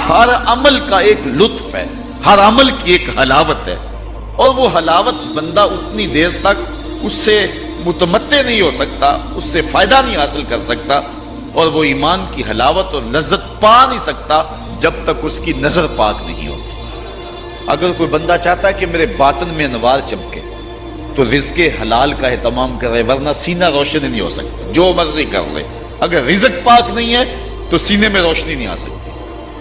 ہر عمل کا ایک لطف ہے، ہر عمل کی ایک حلاوت ہے، اور وہ حلاوت بندہ اتنی دیر تک اس سے متمتع نہیں ہو سکتا، اس سے فائدہ نہیں حاصل کر سکتا، اور وہ ایمان کی حلاوت اور لذت پا نہیں سکتا جب تک اس کی نظر پاک نہیں ہوتی۔ اگر کوئی بندہ چاہتا ہے کہ میرے باطن میں انوار چمکے تو رزق حلال کا اہتمام کرے، ورنہ سینہ روشن نہیں ہو سکتا، جو مرضی کر لے۔ اگر رزق پاک نہیں ہے تو سینے میں روشنی نہیں آ سکتی،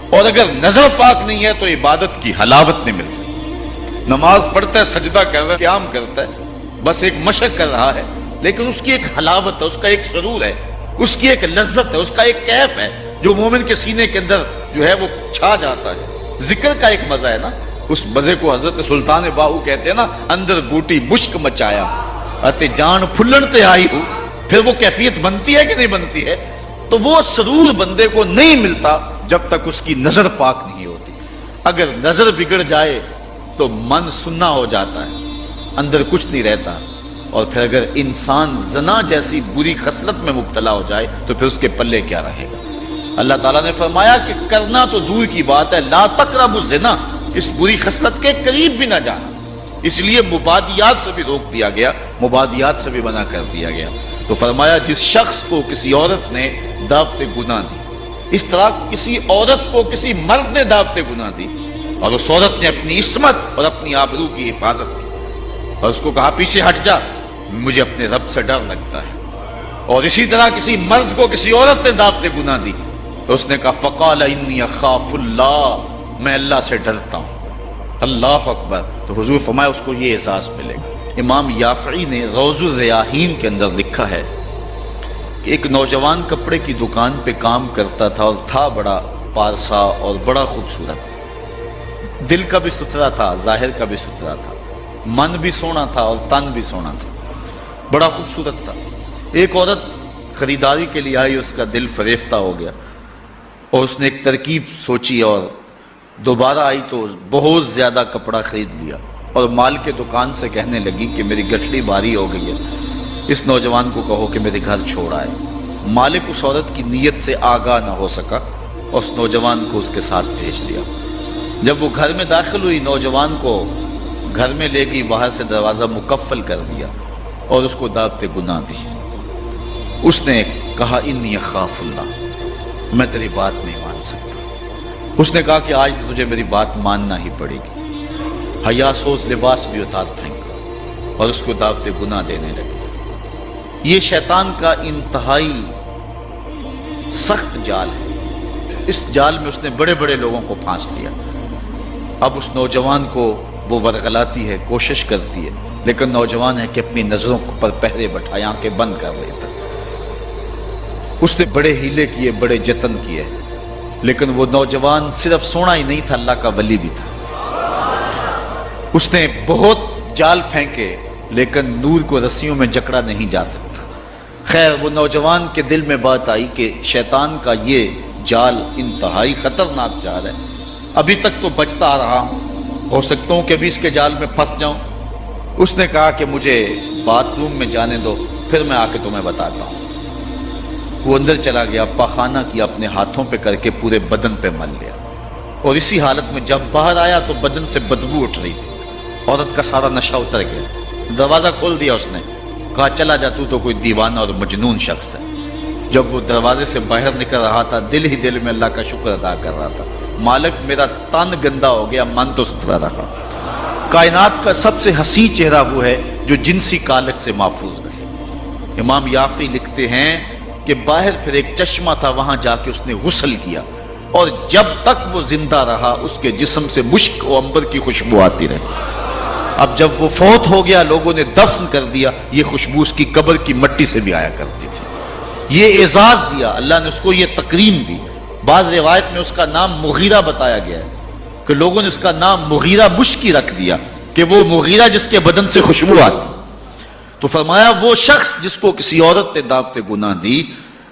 اور اگر نظر پاک نہیں ہے تو عبادت کی حلاوت نہیں مل سکتی۔ نماز پڑھتا ہے، سجدہ کر رہا ہے، قیام کرتا ہے، بس ایک مشق کر رہا ہے، لیکن اس کی ایک حلاوت ہے، اس کا ایک سرور ہے، اس کی ایک لذت ہے، اس کا ایک کیف ہے جو مومن کے سینے کے اندر جو ہے وہ چھا جاتا ہے۔ ذکر کا ایک مزہ ہے نا، اس مزے کو حضرت سلطان باہو کہتے ہیں نا، اندر بوٹی مشک مچایا اتے جان پھلن تے آئی ہو۔ پھر وہ کیفیت بنتی ہے کہ نہیں بنتی ہے؟ تو وہ سرور بندے کو نہیں ملتا جب تک اس کی نظر پاک نہیں ہوتی۔ اگر نظر بگڑ جائے تو من سننا ہو جاتا ہے، اندر کچھ نہیں رہتا، اور پھر اگر انسان زنا جیسی بری خصلت میں مبتلا ہو جائے تو پھر اس کے پلے کیا رہے گا؟ اللہ تعالیٰ نے فرمایا کہ کرنا تو دور کی بات ہے، لا تقربوا الزنا، اس بری خصلت کے قریب بھی نہ جانا۔ اس لیے مبادیات سے بھی روک دیا گیا، مبادیات سے بھی منع کر دیا گیا۔ تو فرمایا جس شخص کو کسی عورت نے دعوت گناہ دی، اس طرح کسی عورت کو کسی مرد نے دعوت گناہ دی، اور اس عورت نے اپنی عصمت اور اپنی آبرو کی حفاظت کی، اور اس کو کہا پیچھے ہٹ جا، مجھے اپنے رب سے ڈر لگتا ہے، اور اسی طرح کسی مرد کو کسی عورت نے دعوت گناہ دی تو اس نے کہا فقال انی اخاف اللہ، میں اللہ سے ڈرتا ہوں۔ اللہ اکبر۔ تو حضور فرمایا اس کو یہ اعزاز ملے گا۔ امام یافعی نے روض الریاحین کے اندر لکھا ہے کہ ایک نوجوان کپڑے کی دکان پہ کام کرتا تھا، اور تھا بڑا پارسا اور بڑا خوبصورت، دل کا بھی ستھرا تھا، ظاہر کا بھی ستھرا تھا، من بھی سونا تھا اور تن بھی سونا تھا، بڑا خوبصورت تھا۔ ایک عورت خریداری کے لیے آئی، اس کا دل فریفتہ ہو گیا، اور اس نے ایک ترکیب سوچی اور دوبارہ آئی تو بہت زیادہ کپڑا خرید لیا، اور مال کے دکان سے کہنے لگی کہ میری گٹھلی بھاری ہو گئی ہے، اس نوجوان کو کہو کہ میرے گھر چھوڑ آئے۔ مالک اس عورت کی نیت سے آگاہ نہ ہو سکا اور اس نوجوان کو اس کے ساتھ بھیج دیا۔ جب وہ گھر میں داخل ہوئی، نوجوان کو گھر میں لے گئی، باہر سے دروازہ مقفل کر دیا اور اس کو دعوت گناہ دی۔ اس نے کہا انی اخاف اللہ، میں تیری بات نہیں مان سکتا۔ اس نے کہا کہ آج تجھے میری بات ماننا ہی پڑے گی۔ حیا سوز لباس بھی اتار پھینکا اور اس کو دعوت گناہ دینے لگے۔ یہ شیطان کا انتہائی سخت جال ہے، اس جال میں اس نے بڑے بڑے لوگوں کو پھانس لیا۔ اب اس نوجوان کو وہ ورغلاتی ہے، کوشش کرتی ہے، لیکن نوجوان ہے کہ اپنی نظروں پر پہرے بٹھائے، آنکھیں بند کر لیتا۔ اس نے بڑے ہیلے کیے، بڑے جتن کیے، لیکن وہ نوجوان صرف سونا ہی نہیں تھا، اللہ کا ولی بھی تھا۔ اس نے بہت جال پھینکے، لیکن نور کو رسیوں میں جکڑا نہیں جا سکتا۔ خیر، وہ نوجوان کے دل میں بات آئی کہ شیطان کا یہ جال انتہائی خطرناک جال ہے، ابھی تک تو بچتا آ رہا ہوں، ہو سکتا ہوں کہ ابھی اس کے جال میں پھنس جاؤں۔ اس نے کہا کہ مجھے باتھ روم میں جانے دو، پھر میں آ کے تمہیں بتاتا ہوں۔ وہ اندر چلا گیا، پاخانہ کیا، اپنے ہاتھوں پہ کر کے پورے بدن پہ مل لیا، اور اسی حالت میں جب باہر آیا تو بدن سے بدبو اٹھ رہی تھی۔ عورت کا سارا نشہ اتر گیا، دروازہ کھول دیا، اس نے کہا چلا جا، تو کوئی دیوانہ اور مجنون شخص ہے۔ جب وہ دروازے سے باہر نکل رہا تھا، دل ہی دل میں اللہ کا شکر ادا کر رہا تھا، مالک میرا تن گندا ہو گیا، من تو ستھرا رہا۔ کائنات کا سب سے حسین چہرہ وہ ہے جو جنسی کالک سے محفوظ رہے۔ امام یافعی لکھتے ہیں کہ باہر پھر ایک چشمہ تھا، وہاں جا کے اس نے غسل کیا، اور جب تک وہ زندہ رہا اس کے جسم سے مشک و عنبر کی خوشبو آتی رہی۔ اب جب وہ فوت ہو گیا، لوگوں نے دفن کر دیا، یہ خوشبو اس کی قبر کی مٹی سے بھی آیا کرتی تھی۔ یہ اعزاز دیا اللہ نے اس کو، یہ تکریم دی۔ بعض روایت میں اس کا نام مغیرہ بتایا گیا ہے کہ لوگوں نے اس کا نام مغیرہ مشکی رکھ دیا، کہ وہ مغیرہ جس کے بدن سے خوشبو آتی۔ تو فرمایا وہ شخص جس کو کسی عورت نے دعوت گناہ دی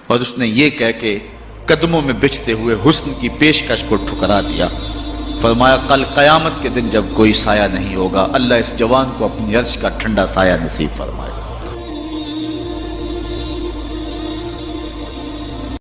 اور اس نے یہ کہہ کے قدموں میں بچھتے ہوئے حسن کی پیشکش کو ٹھکرا دیا، فرمایا کل قیامت کے دن جب کوئی سایہ نہیں ہوگا، اللہ اس جوان کو اپنی عرش کا ٹھنڈا سایہ نصیب فرمائے۔